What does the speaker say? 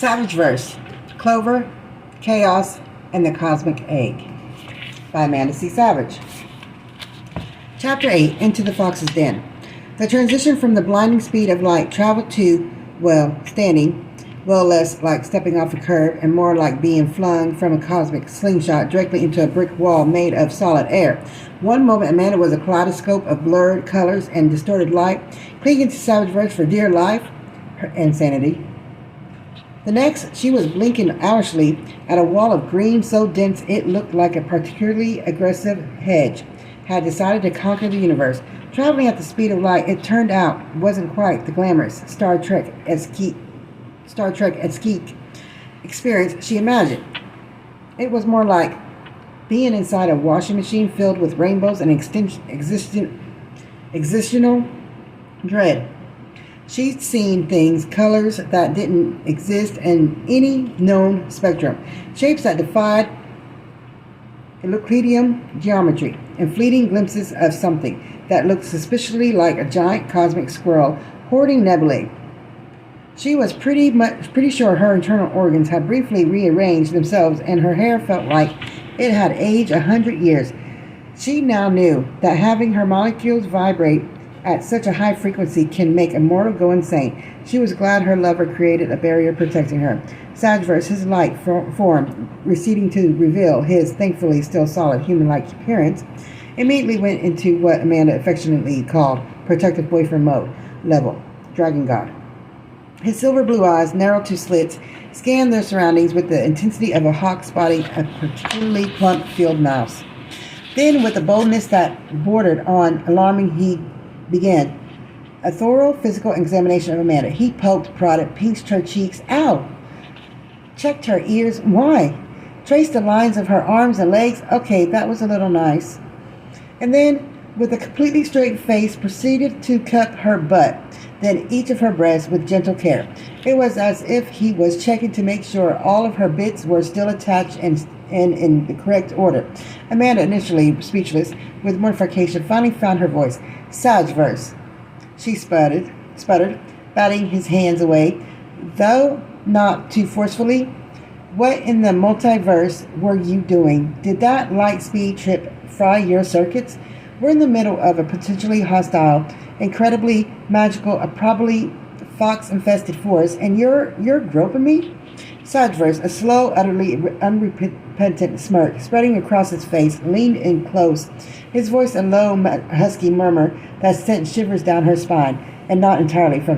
SavageVerse Clover Chaos and the Cosmic Egg by Amanda C. Savage. Chapter 8, Into the Fox's Den. The transition from the blinding speed of light traveled to, standing, less like stepping off a curb and more like being flung from a cosmic slingshot directly into a brick wall made of solid air. One moment Amanda was a kaleidoscope of blurred colors and distorted light, clinging to SavageVerse for dear life and sanity. The next, she was blinking owlishly at a wall of green so dense it looked like a particularly aggressive hedge had decided to conquer the universe. Traveling at the speed of light, it turned out wasn't quite the glamorous Star Trek-esque experience she imagined. It was more like being inside a washing machine filled with rainbows and existential dread. She'd seen things, colors that didn't exist in any known spectrum, shapes that defied Euclidean geometry, and fleeting glimpses of something that looked suspiciously like a giant cosmic squirrel hoarding nebulae. She was pretty sure her internal organs had briefly rearranged themselves, and her hair felt like it had aged 100 years. She now knew that having her molecules vibrate at such a high frequency can make a mortal go insane. She was glad her lover created a barrier protecting her. SavageVerse, his light form receding to reveal his thankfully still solid human-like appearance, immediately went into what Amanda affectionately called protective boyfriend mode level, Dragon God. His silver blue eyes, narrowed to slits, scanned their surroundings with the intensity of a hawk spotting a particularly plump field mouse. Then, with a boldness that bordered on alarming, he began a thorough physical examination of Amanda. He poked, prodded, pinched her cheeks. Ow! Checked her ears. Why? Traced the lines of her arms and legs. Okay, that was a little nice. And then, with a completely straight face, proceeded to cup her butt, then each of her breasts with gentle care. It was as if he was checking to make sure all of her bits were still attached and in the correct order. Amanda, initially speechless with mortification, finally found her voice. SavageVerse, she sputtered, batting his hands away, though not too forcefully. What in the multiverse were you doing? Did that light speed trip fry your circuits? We're in the middle of a potentially hostile, incredibly magical, probably fox-infested forest, and you're groping me? SavageVerse, a slow, utterly unrepentant smirk spreading across his face, leaned in close, his voice a low, husky murmur that sent shivers down her spine, and not entirely from